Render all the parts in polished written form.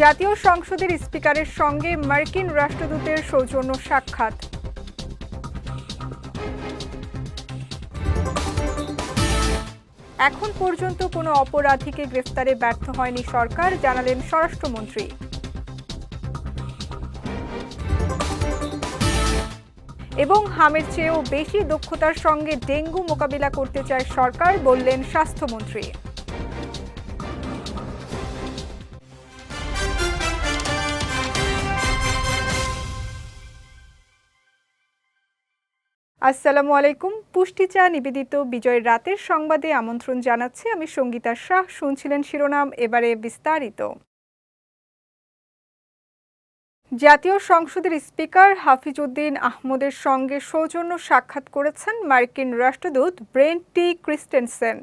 জাতীয় সংসদের স্পিকারের সঙ্গে মার্কিন রাষ্ট্রদূতের সৌজন্য সাক্ষাৎ। এখন পর্যন্ত কোনো অপরাধীকে গ্রেফতারে ব্যর্থ হয়নি সরকার, জানালেন স্বরাষ্ট্রমন্ত্রী। এবং হামের চেয়েও বেশি দক্ষতার সঙ্গে ডেঙ্গু মোকাবিলা করতে চায় সরকার, বললেন স্বাস্থ্যমন্ত্রী। আসসালামু আলাইকুম। পুষ্টি চা নিবেদিত বিজয়ের রাতের সংবাদে আমন্ত্রণ জানাচ্ছি আমি সঙ্গীতা শাহ। শুনছিলেন শিরোনাম, এবারে বিস্তারিত। জাতীয় সংসদের স্পিকার হাফিজউদ্দিন আহমদের সঙ্গে সৌজন্য সাক্ষাৎ করেছেন মার্কিন রাষ্ট্রদূত ব্রেন্ট টি ক্রিস্টেনসেন।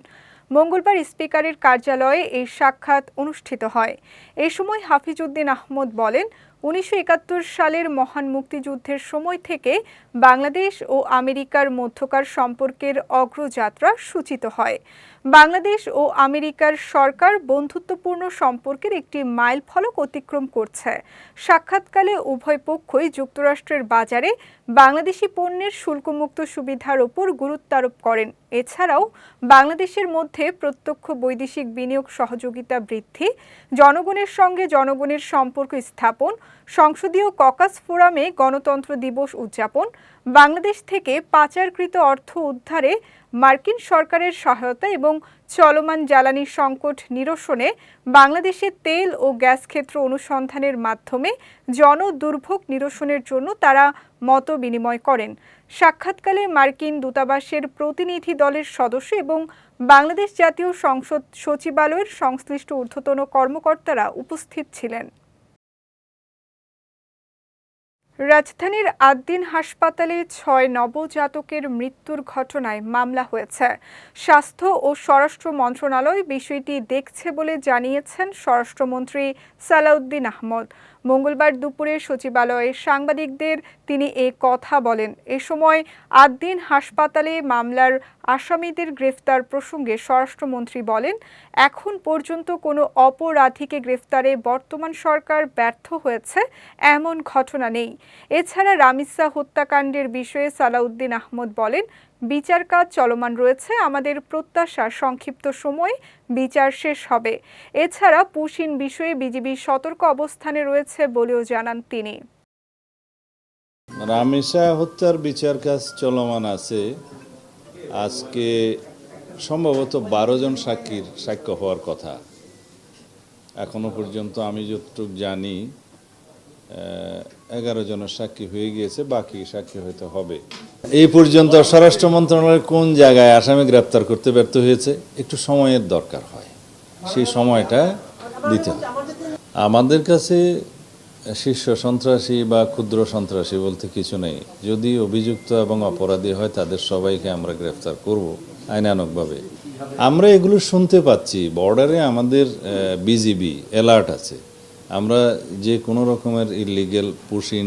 মঙ্গলবার স্পিকারের কার্যালয়ে এই সাক্ষাৎ অনুষ্ঠিত হয়। এ সময় হাফিজউদ্দিন আহমদ বলেন, 1971 সালের মহান মুক্তিযুদ্ধের সময় থেকে বাংলাদেশ ও আমেরিকার মধ্যকার সম্পর্কের অগ্রযাত্রা সূচিত হয়। বাংলাদেশ ও আমেরিকার সরকার বন্ধুত্বপূর্ণ সম্পর্কের একটি মাইলফলক অতিক্রম করছে। সাক্ষাৎকালে উভয় পক্ষই যুক্তরাষ্ট্রের বাজারে বাংলাদেশি পণ্যের শুল্কমুক্ত সুবিধার ওপর গুরুত্ব আরোপ করেন। এছাড়াও বাংলাদেশের মধ্যে প্রত্যক্ষ বৈদেশিক বিনিয়োগ সহযোগিতা বৃদ্ধি, জনগণের সঙ্গে জনগণের সম্পর্ক স্থাপন, সংসদীয় ককাস ফোরামে গণতন্ত্র দিবস উদযাপন, বাংলাদেশ থেকে পাচারকৃত অর্থ উদ্ধারে মার্কিন সরকারের সহায়তা এবং চলমান জ্বালানি সংকট নিরসনে বাংলাদেশের তেল ও গ্যাস ক্ষেত্র অনুসন্ধানের মাধ্যমে জনদুর্ভোগ নিরসনের জন্য তারা মত বিনিময় করেন। সাক্ষাৎকালে মার্কিন দূতাবাসের প্রতিনিধি দলের সদস্য এবং বাংলাদেশ জাতীয় সংসদ সচিবালয়ের সংশ্লিষ্ট ঊর্ধ্বতন কর্মকর্তারা উপস্থিত ছিলেন। রাজধানীর আদ্দিন হাসপাতালে 6 নবজাতকের মৃত্যুর ঘটনায় মামলা হয়েছে। স্বাস্থ্য ও স্বরাষ্ট্র মন্ত্রণালয় বিষয়টি দেখছে বলে জানিয়েছেন স্বরাষ্ট্রমন্ত্রী সালাউদ্দিন আহমদ। মঙ্গলবার দুপুরে সচিবালয়ে সাংবাদিকদের তিনি এ কথা বলেন। এ সময় আদ্দিন হাসপাতালে মামলার আসামিদের গ্রেফতার প্রসঙ্গে স্বরাষ্ট্রমন্ত্রী বলেন, এখন পর্যন্ত কোনো অপরাধীকে গ্রেফতারে বর্তমান সরকার ব্যর্থ হয়েছে এমন ঘটনা নেই। এছাড়া রামিসা হত্যাকাণ্ডের বিষয়ে সালাউদ্দিন আহমদ বলেন, বিচার কাজ চলমান রয়েছে। আমাদের প্রত্যাশা সংক্ষিপ্ত সময়ে বিচার শেষ হবে। এছাড়া পুশিন বিষয়ে বিজিবি সতর্ক অবস্থানে রয়েছে বলেও জানান তিনি। রামিসা হত্যার বিচার কাজ চলমান আছে। আজকে সম্ভবত 12 জন সাক্ষীর সাক্ষ্য হওয়ার কথা। এখনো পর্যন্ত আমি যতটুকু জানি 11 জনের সাক্ষী হয়ে গিয়েছে, বাকি সাক্ষী হয়তো হবে। এই পর্যন্ত স্বরাষ্ট্র মন্ত্রণালয় কোন জায়গায় আসামি গ্রেপ্তার করতে ব্যর্থ হয়েছে, একটু সময়ের দরকার হয়, সেই সময়টা দিতে হবে। আমাদের কাছে শীর্ষ সন্ত্রাসী বা ক্ষুদ্র সন্ত্রাসী বলতে কিছু নেই। যদি অভিযুক্ত এবং অপরাধী হয় তাদের সবাইকে আমরা গ্রেফতার করব আইনানুগভাবে। আমরা এগুলো শুনতে পাচ্ছি, বর্ডারে আমাদের বিজিবি অ্যালার্ট আছে। আমরা যে কোনো রকমের ইলিগেল পুশিং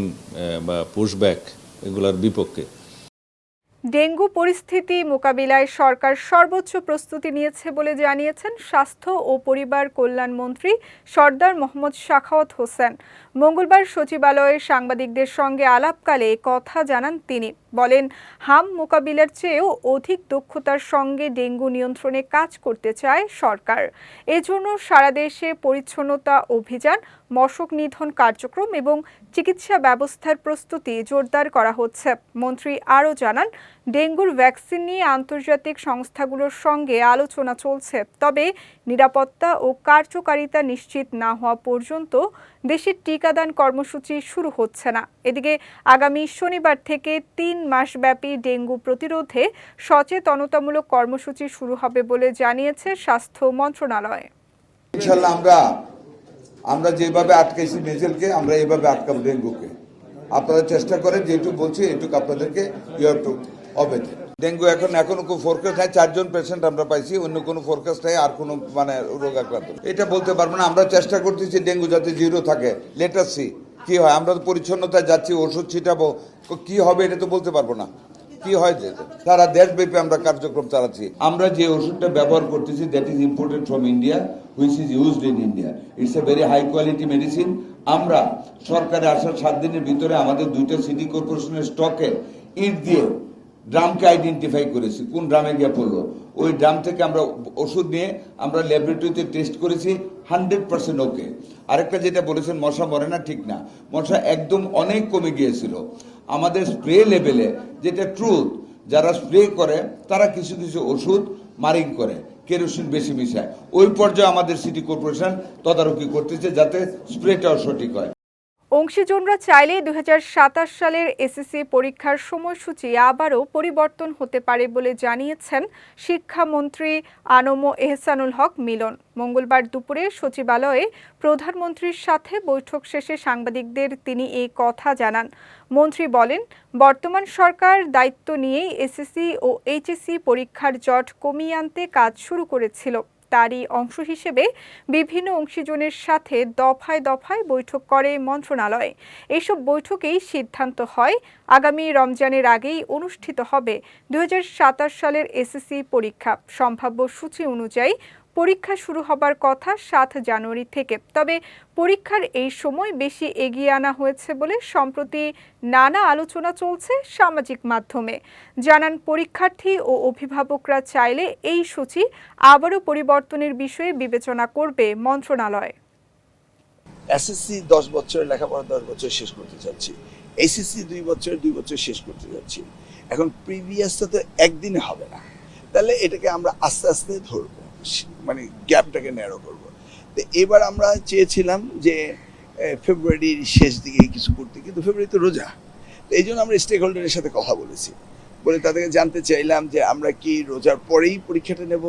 বা পুশব্যাক এগুলোর বিপক্ষে। ডেঙ্গু পরিস্থিতি মোকাবিলায় সরকার সর্বোচ্চ প্রস্তুতি নিয়েছে বলে জানিয়েছেন স্বাস্থ্য ও পরিবার কল্যাণ মন্ত্রী সরদার মোহাম্মদ সাখাওয়াত হোসেন। মঙ্গলবার সচিবালয়ে সাংবাদিকদের সঙ্গে আলাপকালে কথা জানান তিনি। বলেন, হাম মোকাবিলার চেয়েও অধিক দক্ষতার সঙ্গে ডেঙ্গু নিয়ন্ত্রণে কাজ করতে চায় সরকার। এজন্য সারা দেশে পরিচ্ছন্নতা অভিযান, মশক নিধন কার্যক্রম এবং চিকিৎসা ব্যবস্থার প্রস্তুতি জোরদার করা হচ্ছে। মন্ত্রী আরও জানান, ডেঙ্গুর ভ্যাকসিন নিয়ে আন্তর্জাতিক সংস্থাগুলোর সঙ্গে আলোচনা চলছে। তবে নিরাপত্তা ও কার্যকারিতা নিশ্চিত না হওয়া পর্যন্ত দেশের টিকাদান কর্মসূচি শুরু হচ্ছে না। এদিকে আগামী শনিবার থেকে 3 মাসব্যাপী ডেঙ্গু প্রতিরোধে সচেতনতামূলক কর্মসূচি শুরু হবে বলে জানিয়েছে স্বাস্থ্য মন্ত্রণালয়। ইনশাআল্লাহ আমরা যেভাবে আটকাইছি মেজেলকে, আমরা এইভাবে আটকাবো ডেঙ্গুকে। আপনারা চেষ্টা করেন, যেটুকু বলছি এটুকু আপনাদেরকে হবে। ডেঙ্গু এখন কোনো ফোরকাস্ট নাই, 4 জন পেশেন্ট আমরা পাইছি, অন্য কোনো ফোরকাস্ট নাই আর কোনো রোগ আক্রান্ত এটা বলতে পারবো না। আমরা চেষ্টা করতেছি ডেঙ্গু যাতে 0 থাকে। লেটার সি কি হয়। আমরা তো পরিচ্ছন্নতায় যাচ্ছি, ওষুধ ছিটাবো, কি হবে এটা তো বলতে পারবো না। কি হয় যে সারা দেশব্যাপী আমরা কার্যক্রম চালাচ্ছি। আমরা যে ওষুধটা ব্যবহার করতেছি that is imported from India. Which is used in India. It's a very high quality medicine. আমরা সরকারে আসার 7 দিনের ভিতরে আমাদের 2টা সিটি কর্পোরেশনের স্টকে ইট দিয়ে ড্রামকে আইডেন্টিফাই করেছি, কোন ড্রামে গিয়ে পড়লো। ওই ড্রাম থেকে আমরা ওষুধ নিয়ে আমরা ল্যাবরেটরিতে টেস্ট করেছি, 100% ওকে। আরেকটা যেটা বলেছেন মশা মরে না, ঠিক না, মশা একদম অনেক কমে গিয়েছিল। আমাদের স্প্রে লেভেলে যেটা ট্রুথ, যারা স্প্রে করে তারা কিছু কিছু ওষুধ মারিং করে, কেরোসিন বেশি মিশায়। ওই পর্যায়ে আমাদের সিটি কর্পোরেশন তদারকি করতেছে যাতে স্প্রেটাও সঠিক হয়। অংশীজনরা চাইলে 2027 সালের এসএসসি পরীক্ষার সময়সূচি আবারও পরিবর্তন হতে পারে বলে জানিয়েছেন শিক্ষামন্ত্রী আনম এহসানুল হক মিলন। মঙ্গলবার দুপুরে সচিবালয়ে প্রধানমন্ত্রীর সাথে বৈঠক শেষে সাংবাদিকদের তিনি এই কথা জানান। মন্ত্রী বলেন, বর্তমান সরকার দায়িত্ব নিয়েই এসএসসি ও এইচএসসি পরীক্ষার জট কমিয়ে আনতে কাজ শুরু করেছিল। তারই অংশ হিসেবে বিভিন্ন অংশীজনের সাথে দফায় দফায় বৈঠক করে মন্ত্রণালয়। এইসব বৈঠকেই সিদ্ধান্ত হয় আগামী রমজানের আগেই অনুষ্ঠিত হবে 2027 সালের এসএসসি পরীক্ষা। সম্ভাব্য সূচি অনুযায়ী পরীক্ষা শুরু হবার কথা 7 জানুয়ারি থেকে। তবে পরীক্ষার এই সময় বেশি এগিয়ে আনা হয়েছে বলে সম্প্রতি নানা আলোচনা চলছে সামাজিক মাধ্যমে। জানান, পরীক্ষার্থী ও অভিভাবকরা চাইলে এই সূচি আবারও পরিবর্তনের বিষয়ে বিবেচনা করবে মন্ত্রণালয়। এসএসসি 10 বছর লেখাপড়া 10 বছর শেষ করতে যাচ্ছি, এইচএসসি 2 বছর শেষ করতে যাচ্ছি। এখন প্রিভিয়াসটা তো একদিনে হবে না, তাহলে এটাকে আমরা আস্তে আস্তে ধরবো, মানে গ্যাপটাকে ন্যারো করবো। তো এবার আমরা চেয়েছিলাম যে ফেব্রুয়ারির শেষ দিকে কিছু করতে, কিন্তু ফেব্রুয়ারি তো রোজা। তো এই জন্য আমরা স্টেক হোল্ডারের সাথে কথা বলেছি, বলে তাদেরকে জানতে চাইলাম যে আমরা কি রোজার পরেই পরীক্ষাটা নেব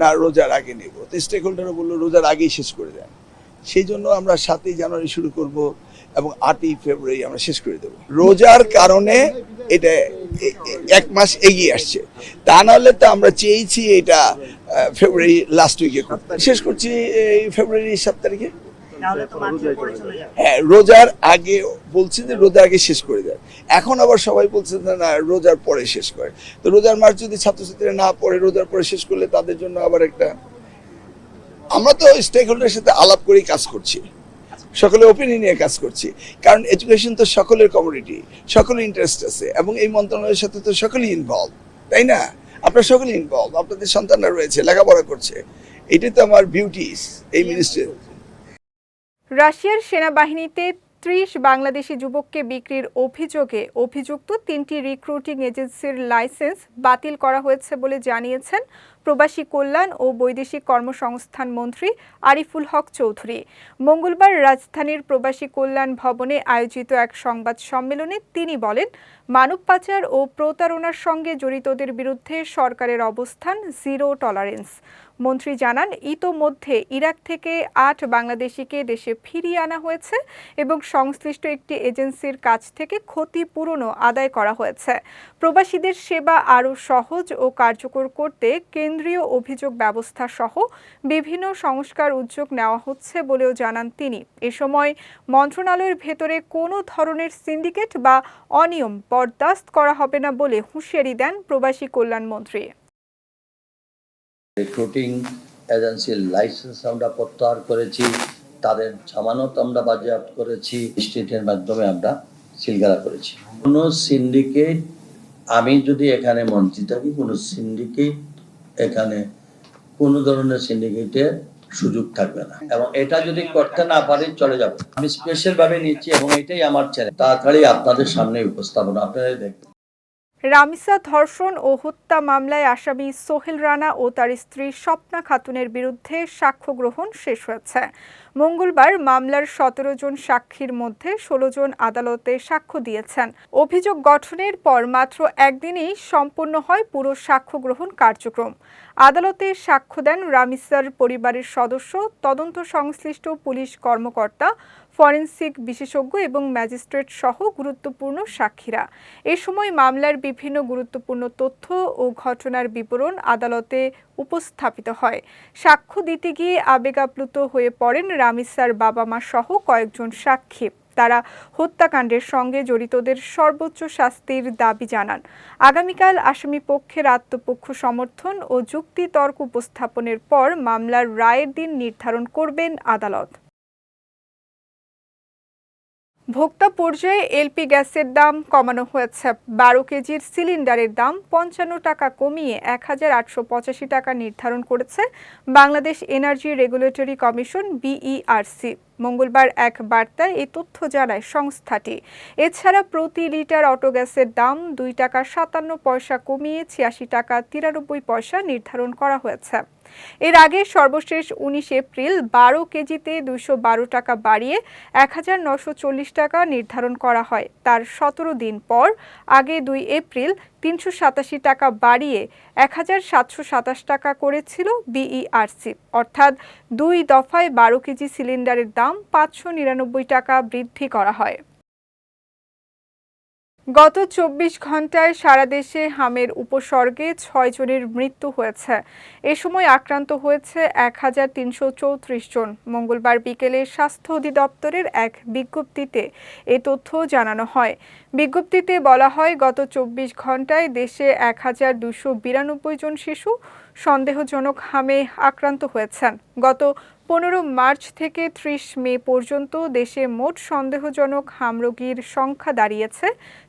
না রোজার আগে নেব। তো স্টেক হোল্ডারও বললো রোজার আগেই শেষ করে দেন। সেই জন্য আমরা 7 জানুয়ারি শুরু করব এবং 8 ফেব্রুয়ারি আমরা শেষ করে দেবো। রোজার কারণে এটা 1 মাস এগিয়ে আসছে, তা নাহলে তো আমরা চেয়েছি এটা ফেব্রুয়ারি লাস্ট উইকে শেষ করছি, এই ফেব্রুয়ারি 7 তারিখে। হ্যাঁ, রোজার আগে বলছি যে রোজার আগে শেষ করে দেয়, এখন আবার সবাই বলছে না রোজার পরে শেষ করে। তো রোজার মাস যদি ছাত্রছাত্রীরা না পড়ে রোজার পরে শেষ করলে তাদের জন্য আবার একটা, আমরা তো স্টেক হোল্ডারের সাথে আলাপ করেই কাজ করছি, সকলের ওপিনিয়ন নিয়ে কাজ করছি, কারণ এডুকেশন তো সকলের কমিউনিটি, সকলের ইন্টারেস্ট আছে এবং এই মন্ত্রণালয়ের সাথে তো সকলেই ইনভলভ, তাই না? আপনারা সকলেই ইনভলভ, আপনাদের সন্তানরা রয়েছে, লেখাপড়া করছে, এটাই তো আমার বিউটিস এই মিনিস্ট্রি। রাশিয়ার সেনাবাহিনীতে 30 বাংলাদেশি যুবককে বিক্রির অভিযোগে অভিযুক্ত 3টি রিক্রুটিং এজেন্সির লাইসেন্স বাতিল করা হয়েছে বলে জানিয়েছেন প্রবাসী কল্যাণ ও বৈদেশিক কর্মসংস্থান মন্ত্রী আরিফুল হক চৌধুরী। মঙ্গলবার রাজধানীর প্রবাসী কল্যাণ ভবনে আয়োজিত এক সংবাদ সম্মেলনে তিনি বলেন, মানব পাচার ও প্রতারণার সঙ্গে জড়িতদের বিরুদ্ধে সরকারের অবস্থান জিরো টলারেন্স। মন্ত্রী জানান, ইতোমধ্যে ইরাক থেকে 8 বাংলাদেশিকে দেশে ফিরিয়ে আনা হয়েছে এবং সংশ্লিষ্ট একটি এজেন্সির কাছ থেকে ক্ষতিপূরণও আদায় করা হয়েছে। প্রবাসীদের সেবা আরও সহজ ও কার্যকর করতে কেন্দ্রীয় অভিযোগ ব্যবস্থা সহ বিভিন্ন সংস্কার উদ্যোগ নেওয়া হচ্ছে বলেও জানান তিনি। এ সময় মন্ত্রণালয়ের ভেতরে কোনো ধরনের সিন্ডিকেট বা অনিয়ম বরদাস্ত করা হবে না বলে হুঁশিয়ারি দেন প্রবাসী কল্যাণ মন্ত্রী। রিক্রুটিং এজেন্সির লাইসেন্স আমরা প্রত্যাহার করেছি, তাদের জামানত আমরা বাজেয়াপ্ত করেছি, স্টেটের মাধ্যমে আমরা সিলগালা করেছি। কোনো সিন্ডিকেট, আমি যদি এখানে মন্ত্রী থাকি, কোনো সিন্ডিকেট এখানে কোনো ধরনের সিন্ডিকেটের সুযোগ থাকবে না এবং এটা যদি করতে না পারি চলে যাবে। আমি স্পেশাল ভাবে নিচ্ছি এবং এটাই আমার চ্যালেঞ্জ, তাড়াতাড়ি আপনাদের সামনে উপস্থাপন আপনারাই দেখবেন। রামিসা ধর্ষণ ও হত্যা মামলায় আসামি সোহেল রানা ও তার স্ত্রী স্বপ্না খাতুনের বিরুদ্ধে সাক্ষ্য গ্রহণ শেষ হয়েছে। মঙ্গলবার মামলার 17 জন সাক্ষীর মধ্যে 16 জন আদালতে সাক্ষ্য দিয়েছেন। অভিযোগ গঠনের পর মাত্র একদিনেই সম্পন্ন হয় পুরো সাক্ষ্য গ্রহণ কার্যক্রম। আদালতে সাক্ষ্য দেন রামিসার পরিবারের সদস্য, তদন্ত সংশ্লিষ্ট পুলিশ কর্মকর্তা, ফরেনসিক বিশেষজ্ঞ এবং ম্যাজিস্ট্রেট সহ গুরুত্বপূর্ণ সাক্ষীরা। এ সময় মামলার বিভিন্ন গুরুত্বপূর্ণ তথ্য ও ঘটনার বিবরণ আদালতে উপস্থাপিত হয়। সাক্ষ্য দিতে গিয়ে আবেগাপ্লুত হয়ে পড়েন রামিসার বাবা মা সহ কয়েকজন সাক্ষী। তারা হত্যাকাণ্ডের সঙ্গে জড়িতদের সর্বোচ্চ শাস্তির দাবি জানান। আগামীকাল আসামি পক্ষের আত্মপক্ষ সমর্থন ও যুক্তি তর্ক উপস্থাপনের পর মামলার রায়ের দিন নির্ধারণ করবেন আদালত। ভোক্তা পর্যায়ে এলপি গ্যাসের দাম কমানো হয়েছে। 12 কেজির সিলিন্ডারের দাম 55 টাকা কমিয়ে 1885 টাকা নির্ধারণ করেছে Bangladesh energy regulatory commission BERC। মঙ্গলবার এক বার্তায় এই তথ্য জানায় সংস্থাটি। এছাড়া প্রতি লিটার অটোগ্যাসের দাম 2 টাকা 57 পয়সা কমিয়ে 86 টাকা 93 পয়সা নির্ধারণ করা হয়েছে। এর আগে সর্বশেষ 19 এপ্রিল 12 কেজিতে 212 টাকা বাড়িয়ে 1940 টাকা নির্ধারণ করা হয়। তার 17 দিন পর আগে 2 এপ্রিল 387 টাকা বাড়িয়ে 1727 টাকা করেছিল BERC। অর্থাৎ 2 দফায় 12 কেজি সিলিন্ডারের দাম 599 টাকা বৃদ্ধি করা হয়। গত 24 ঘন্টায় সারা দেশে হামের উপসর্গে 6 জনের মৃত্যু হয়েছে। এ সময় আক্রান্ত হয়েছে 1334 জন। মঙ্গলবার বিকেলে স্বাস্থ্য অধিদপ্তরের এক বিজ্ঞপ্তিতে এ তথ্য জানানো হয়। বিজ্ঞপ্তিতে বলা হয়, গত 24 ঘন্টায় দেশে 1292 জন শিশু সন্দেহজনক হামে আক্রান্ত হয়েছেন। গত 15 মার্চ থেকে 30 মে পর্যন্ত দেশে মোট সন্দেহজনক হাম রোগীর সংখ্যা দাঁড়িয়েছে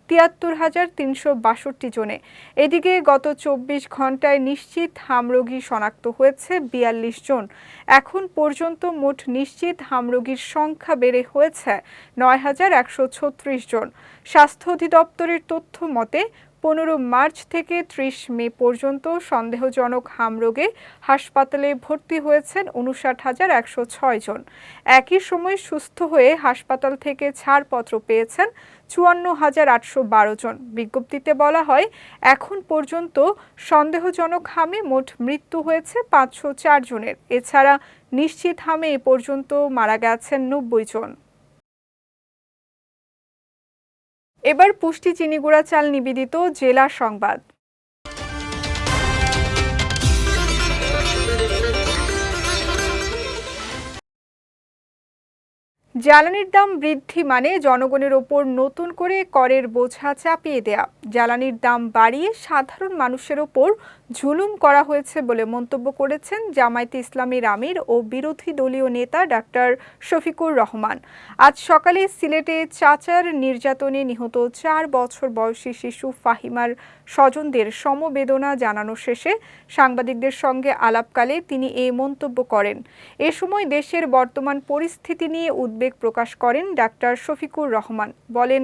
73,362 জনে। এদিকে গত 24 ঘন্টায় নিশ্চিত হাম রোগী শনাক্ত হয়েছে 42 জন। এখন পর্যন্ত মোট নিশ্চিত হাম রোগীর সংখ্যা বেড়ে হয়েছে 9,136 জন। স্বাস্থ্য অধিদপ্তরের তথ্য মতে 15 মার্চ থেকে 30 মে পর্যন্ত সন্দেহজনক হাম রোগে হাসপাতালে ভর্তি হয়েছেন 59,106 জন। একই সময় সুস্থ হয়ে হাসপাতাল থেকে ছাড়পত্র পেয়েছেন 54,812 জন। বিজ্ঞপ্তিতে বলা হয়, এখন পর্যন্ত সন্দেহজনক হামে মোট মৃত্যু হয়েছে 504 জনের। এছাড়া নিশ্চিত হামে এ পর্যন্ত মারা গেছেন 90 জন। এবার পুষ্টি চিনিগুড়া চাল নিবেদিত জেলা সংবাদ। জ্বালানির দাম বৃদ্ধি মানে জনগণের ওপর নতুন করে করের বোঝা চাপিয়ে দেয়া। জ্বালানির দাম বাড়িয়ে সাধারণ মানুষের ওপর জুলুম করা হয়েছে বলে মন্তব্য করেছেন জামায়াতে ইসলামীর আমির ও বিরোধী দলীয় নেতা ডাক্তার শফিকুর রহমান। আজ সকালে সিলেটে চাচার নির্যাতনে নিহত 4 বছর বয়সী শিশু ফাহিমার স্বজনদের সমবেদনা জানানো শেষে সাংবাদিকদের সঙ্গে আলাপকালে তিনি এই মন্তব্য করেন। এ সময় দেশের বর্তমান পরিস্থিতি নিয়ে উদ্বেগ প্রকাশ করেন ডাক্তার শফিকুর রহমান। বলেন,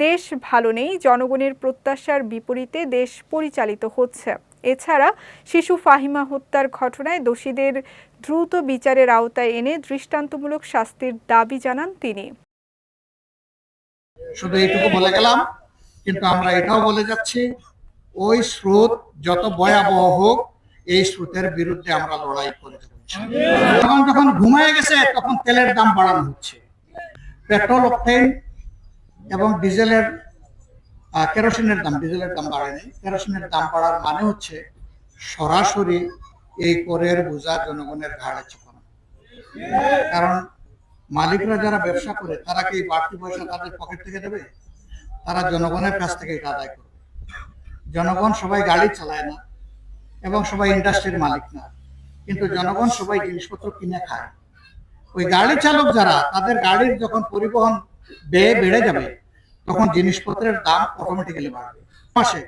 দেশ ভালো নেই, জনগণের প্রত্যাশার বিপরীতে দেশ পরিচালিত হচ্ছে। এছাড়া শিশু ফাহিমা হত্যার ঘটনায় দোষীদের দ্রুত বিচারের আওতায় এনে দৃষ্টান্তমূলক শাস্তির দাবি জানান তিনি। শুধু এইটুকু বলে গেলাম, কিন্তু আমরা এটাও বলে যাচ্ছি, ওই স্রোত যত ভয়াবহ হোক, এই স্রোতের বিরুদ্ধে আমরা লড়াই করে যাচ্ছি। যখন ঘুমিয়ে গেছে তখন তেলের দাম বাড়ানো হচ্ছে। পেট্রোল, অকটেন এবং ডিজেলের কেরোসিনের দাম, ডিজেলের দাম বাড়েনি। কেরোসিনের দাম বাড়ার মানে হচ্ছে সরাসরি এই করের বোঝা জনগণের ঘাড়ে চাপানো। কারণ মালিকরা যারা ব্যবসা করে তারা কি বাড়তি পয়সা তাদের পকেট থেকে দেবে? তারা জনগণের কাছ থেকে এটা আদায় করবে। জনগণ সবাই গাড়ি চালায় না এবং সবাই ইন্ডাস্ট্রির মালিক না, কিন্তু জনগণ সবাই জিনিসপত্র কিনে খায়। ওই গাড়ি চালক যারা, তাদের গাড়ির যখন পরিবহন ব্যয় বেড়ে যাবে তখন জিনিসপত্রের দাম অটোমেটিক্যালি বাড়বে। মাসে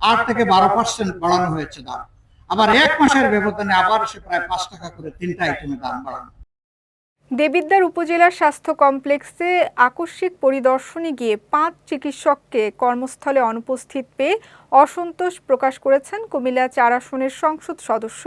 8 থেকে 12% বাড়ানো হয়েছে দাম। আবার 1 মাসের ব্যবধানে আবার সে প্রায় 5 টাকা করে 3টা আইটেমে দাম বাড়ানো। দেবিদ্বার উপজেলা স্বাস্থ্য কমপ্লেক্সে আকস্মিক পরিদর্শনে গিয়ে 5 চিকিৎসককে কর্মস্থলে অনুপস্থিত পেয়ে অসন্তোষ প্রকাশ করেছেন কুমিল্লা 4 আসনের সংসদ সদস্য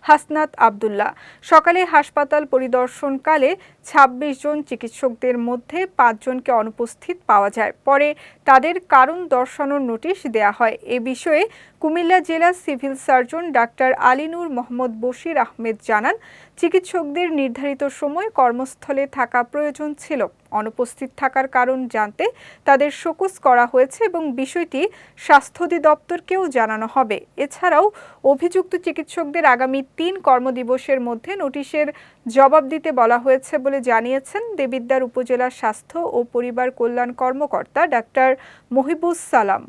হাসনাত আব্দুল্লাহ। সকালে হাসপাতাল পরিদর্শনকালে 26 জন চিকিৎসকদের মধ্যে 5 জনকে অনুপস্থিত পাওয়া যায়। পরে তাদের কারণ দর্শানোর নোটিশ দেয়া হয়। এ বিষয়ে কুমিল্লা জেলা civil surgeon doctor Alinur Mohammad Bashir Ahmed জানান, চিকিৎসকদের নির্ধারিত সময় কর্মস্থলে থাকা প্রয়োজন ছিল। অনুপস্থিত থাকার কারণ জানতে তাদের শোকজ করা হয়েছে এবং বিষয়টি স্বাস্থ্য অধিদপ্তরকেও জানানো হবে। এছাড়াও অভিযুক্ত চিকিৎসকদের আগামী 3 কর্মদিবসের মধ্যে নোটিশের জবাব দিতে বলা হয়েছে বলে জানিয়েছেন দেবিদ্বার উপজেলা স্বাস্থ্য ও পরিবার কল্যাণ কর্মকর্তা ডাক্তার মহিবুস সালাম।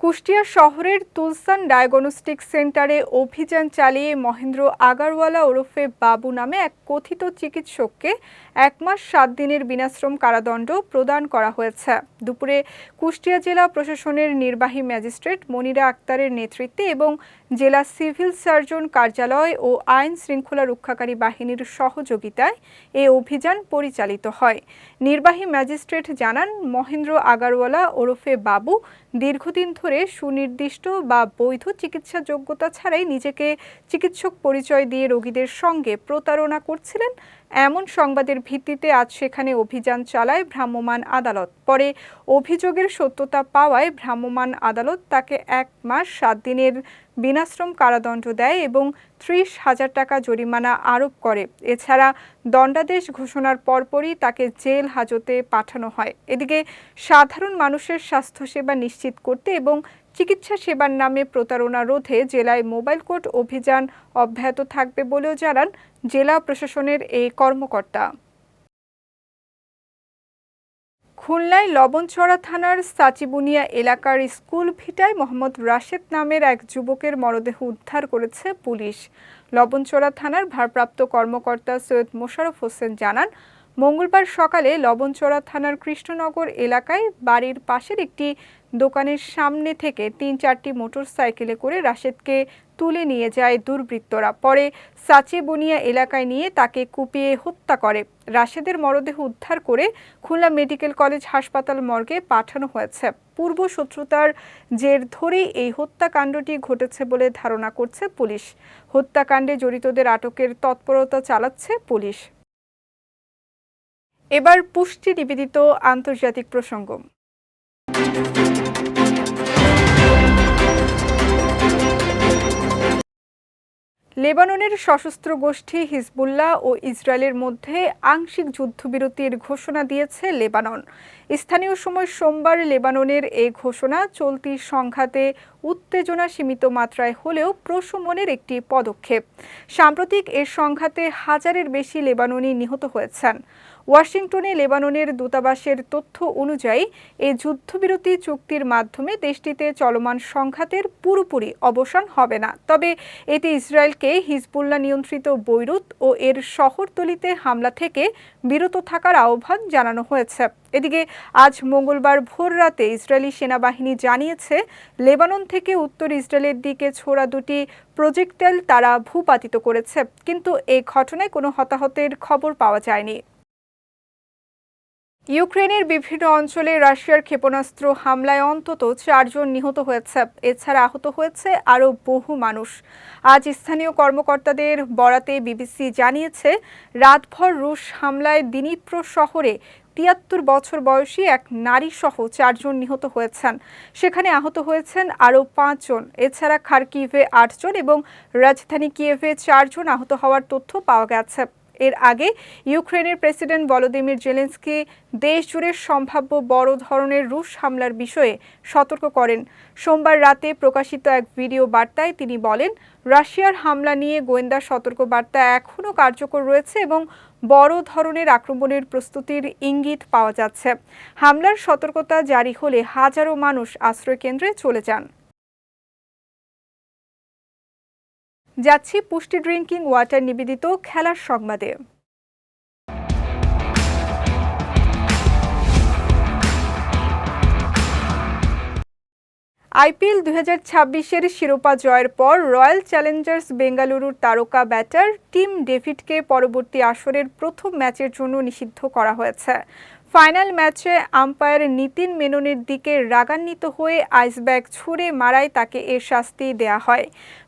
কুষ্টিয়া শহরের তুলসান ডায়াগনস্টিক সেন্টারে অভিযান চালিয়ে মহেন্দ্র আগারওয়ালা ওরফে বাবু নামে এক কথিত চিকিৎসককে 1 মাস 7 দিনের বিনাশ্রম কারাদণ্ড প্রদান করা হয়েছে। দুপুরে কুষ্টিয়া জেলা প্রশাসনের নির্বাহী ম্যাজিস্ট্রেট মনিরা আক্তারের নেতৃত্বে এবং জেলা সিভিল সার্জন কার্যালয় ও আইন শৃঙ্খলা রক্ষাকারী বাহিনীর সহযোগিতায় এ অভিযান পরিচালিত হয়। নির্বাহী ম্যাজিস্ট্রেট জানান, মহেন্দ্র আগারওয়ালা ওরফে বাবু দীর্ঘদিন ধরে সুনির্দিষ্ট বা বৈধ চিকিৎসা যোগ্যতা ছাড়াই নিজেকে চিকিৎসক পরিচয় দিয়ে রোগীদের সঙ্গে প্রতারণা করছিলেন। এমন সংবাদের ভিত্তিতে আজ সেখানে অভিযান চালায় ভ্রাম্যমাণ আদালত। পরে অভিযোগের সত্যতা পাওয়ায় ভ্রাম্যমাণ আদালত তাকে 1 মাস 7 দিনের বিনাশ্রম কারাদণ্ড দেয় এবং 30,000 টাকা জরিমানা আরোপ করে। এছাড়া দণ্ডাদেশ ঘোষণার পরপরই তাকে জেল হাজতে পাঠানো হয়। এদিকে সাধারণ মানুষের স্বাস্থ্যসেবা নিশ্চিত করতে এবং চিকিৎসা সেবার নামে প্রতারণা রোধে জেলায় মোবাইল কোর্ট অভিযান অব্যাহত থাকবে বলেও জানান জেলা প্রশাসনের এই কর্মকর্তা। খুলনায় লবণচড়া থানার সাচিবুনিয়া এলাকার স্কুল ভিটায় মোহাম্মদ রাশেদ নামের এক যুবকের মরদেহ উদ্ধার করেছে পুলিশ। লবণচড়া থানার ভারপ্রাপ্ত কর্মকর্তা সৈয়দ মোশাররফ হোসেন জানান, মঙ্গলবার সকালে লবণচড়া থানার কৃষ্ণনগর এলাকায় বাড়ির পাশের একটি দোকানের সামনে থেকে 3-4টি মোটরসাইকেলে করে রাশেদকে তুলে নিয়ে যায় দুর্বৃত্তরা। পরে সাচিবুনিয়া এলাকায় নিয়ে তাকে কুপিয়ে হত্যা করে। রাশেদের মরদেহ উদ্ধার করে খুলনা মেডিকেল কলেজ হাসপাতাল মর্গে পাঠানো হয়েছে। পূর্ব শত্রুতার জের ধরেই এই হত্যাকাণ্ডটি ঘটেছে বলে ধারণা করছে পুলিশ। হত্যাকাণ্ডে জড়িতদের আটকের তৎপরতা চালাচ্ছে পুলিশ। এবার পুষ্টি নিবেদিত আন্তর্জাতিক প্রসঙ্গ। লেবাননের সশস্ত্র গোষ্ঠী হিজবুল্লাহ ও ইসরায়েলের মধ্যে আংশিক যুদ্ধবিরতির ঘোষণা দিয়েছে লেবানন। স্থানীয় সময় সোমবার লেবাননের এই ঘোষণা চলতি সংঘাতে উত্তেজনা সীমিত মাত্রায় হলেও প্রশমনের একটি পদক্ষেপ। সাম্প্রতিক এর সংঘাতে 1000-এর বেশি লেবাননি নিহত হয়েছেন। ওয়াশিংটনে লেবাননের দূতাবাসের তথ্য অনুযায়ী এই যুদ্ধবিরতি চুক্তির মাধ্যমে দেশটিতে চলমান সংঘাতের পুরোপুরি অবসান হবে না, তবে এতে ইসরায়েলকে হিজবুল্লাহ নিয়ন্ত্রিত বৈরুত ও এর শহরতলিতে হামলা থেকে বিরত থাকার আহ্বান জানানো হয়েছে। এদিকে আজ মঙ্গলবার ভোররাতে ইসরায়েলি সেনাবাহিনী জানিয়েছে, লেবানন থেকে উত্তর ইসরায়েলের দিকে ছোড়া 2টি প্রজেক্টাইল তারা ভূপাতিত করেছে, কিন্তু এই ঘটনায় কোনো হতাহতের খবর পাওয়া যায়নি। ইউক্রেনের বিভিন্ন অঞ্চলে রাশিয়ার ক্ষেপণাস্ত্র হামলায় অন্তত 4 জন নিহত হয়েছে। এছাড়া আহত হয়েছে আরও বহু মানুষ। আজ স্থানীয় কর্মকর্তাদের বরাতে বিবিসি জানিয়েছে, রাতভর রুশ হামলায় দিনিপ্রো শহরে 73 বছর বয়সী এক নারী সহ 4 জন নিহত হয়েছেন। সেখানে আহত হয়েছেন আরও 5 জন। এছাড়া খার্কিভে 8 জন এবং রাজধানী কিয়েভে 4 জন আহত হওয়ার তথ্য পাওয়া গেছে। এর আগে ইউক্রেনের প্রেসিডেন্ট ভলোদিমির জেলেনস্কি দেশ জুড়ে সম্ভাব্য বড় ধরনের রুশ হামলার বিষয়ে সতর্ক করেন। সোমবার রাতে প্রকাশিত এক ভিডিও বার্তায় তিনি বলেন, রাশিয়ার হামলা নিয়ে গোয়েন্দা সতর্কবার্তা এখনও কার্যকর রয়েছে এবং বড় ধরনের আক্রমণের প্রস্তুতির ইঙ্গিত পাওয়া যাচ্ছে। হামলার সতর্কতা জারি হলে হাজারো মানুষ আশ্রয়কেন্দ্রে চলে যান। যাচ্ছি পুষ্টি ড্রিঙ্কিং ওয়াটার নিবেদিত খেলার সংবাদে। আইপিএল 2026-এর শিরোপা জয়ের পর রয়্যাল চ্যালেঞ্জার্স বেঙ্গালুরুর তারকা ব্যাটার টিম ডেভিডকে পরবর্তী আসরের প্রথম ম্যাচের জন্য নিষিদ্ধ করা হয়েছে। ফাইনাল ম্যাচে আম্পায়ার নিতিন মেননের দিকে রাগান্বিত হয়ে আইসব্যাগ ছুঁড়ে মারায় তাকে এ শাস্তি দেয়া হয়।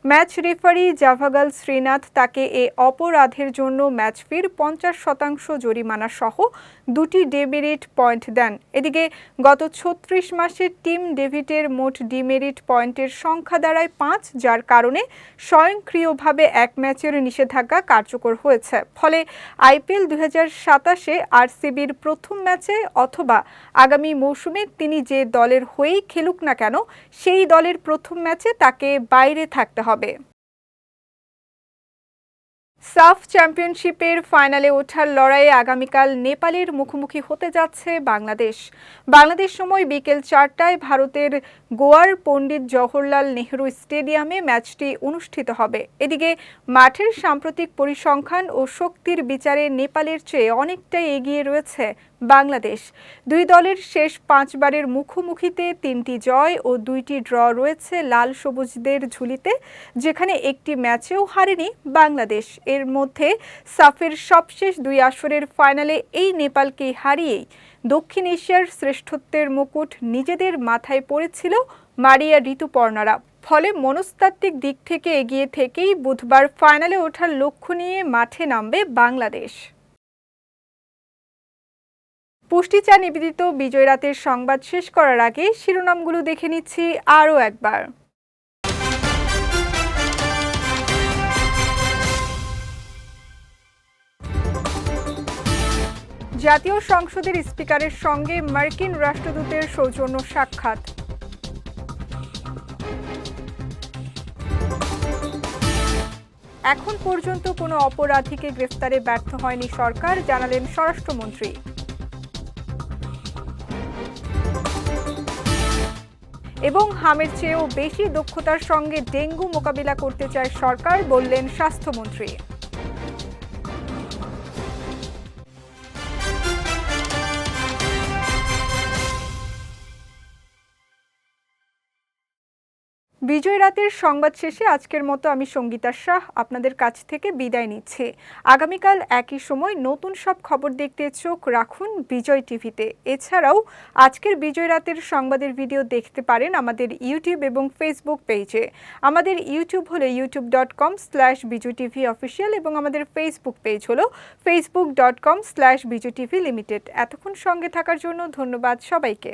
ম্যাচ রেফারি জাভাগাল শ্রীনাথ তাকে এ অপরাধের জন্য ম্যাচ ফির 50% জরিমানা সহ 2টি ডেমেরিট পয়েন্ট দেন। এদিকে গত 36 মাসে টিম ডেভিডের মোট ডিমেরিট পয়েন্টের সংখ্যা দাঁড়ায় 5, যার কারণে স্বয়ংক্রিয়ভাবে এক ম্যাচের নিষেধাজ্ঞা কার্যকর হয়েছে। ফলে আইপিএল 2027-এ আরসিবির প্রথম ম্যাচে অথবা আগামী মৌসুমে তিনি যে দলের হয়েই খেলুক না কেন, সেই দলের প্রথম ম্যাচে তাকে বাইরে থাকতে হবে। সাফ চ্যাম্পিয়নশিপের ফাইনালে ওঠার লড়াইয়ে আগামীকাল নেপালের মুখোমুখি হতে যাচ্ছে বাংলাদেশ। বাংলাদেশ সময় বিকেল 4টায় ভারতের গোয়ার পণ্ডিত জওহরলাল নেহরু স্টেডিয়ামে ম্যাচটি অনুষ্ঠিত হবে। এদিকে মাঠের সাম্প্রতিক পরিসংখ্যান ও শক্তির বিচারে নেপালের চেয়ে অনেকটাই এগিয়ে রয়েছে বাংলাদেশ। দুই দলের শেষ 5 বারের মুখোমুখিতে 3টি জয় ও 2টি ড্র রয়েছে লাল সবুজদের ঝুলিতে, যেখানে একটি ম্যাচেও হারেনি বাংলাদেশ। এর মধ্যে সাফের সবশেষ 2 আসরের ফাইনালে এই নেপালকে হারিয়েই দক্ষিণ এশিয়ার শ্রেষ্ঠত্বের মুকুট নিজেদের মাথায় পড়েছিল মারিয়া ঋতুপর্ণারা। ফলে মনস্তাত্ত্বিক দিক থেকে এগিয়ে থেকেই বুধবার ফাইনালে ওঠার লক্ষ্য নিয়ে মাঠে নামবে বাংলাদেশ। পুষ্টি চা নিবেদিত বিজয় রাতের সংবাদ শেষ করার আগে শিরোনামগুলো দেখে নিচ্ছি আরও একবার। জাতীয় সংসদের স্পিকারের সঙ্গে মার্কিন রাষ্ট্রদূতের সৌজন্য সাক্ষাৎ। এখন পর্যন্ত কোনো অপরাধীকে গ্রেফতারে ব্যর্থ হয়নি সরকার, জানালেন স্বরাষ্ট্রমন্ত্রী। এবং হামের চেয়েও বেশি দক্ষতার সঙ্গে ডেঙ্গু মোকাবিলা করতে চায় সরকার, বললেন স্বাস্থ্যমন্ত্রী। বিজয় রাতের সংবাদ শেষে আজকের মতো আমি সঙ্গীতা শাহ আপনাদের কাছ থেকে বিদায় নিচ্ছি। আগামীকাল একই সময় নতুন সব খবর দেখতে চোখ রাখুন বিজয় টিভিতে। এছাড়াও আজকের বিজয় রাতের সংবাদের ভিডিও দেখতে পারেন আমাদের ইউটিউব এবং ফেসবুক পেজে। আমাদের ইউটিউব হলো youtube.com/bijuytv অফিসিয়াল এবং আমাদের ফেসবুক পেজ হলো facebook.com/bijuytv লিমিটেড। এতক্ষণ সঙ্গে থাকার জন্য ধন্যবাদ সবাইকে।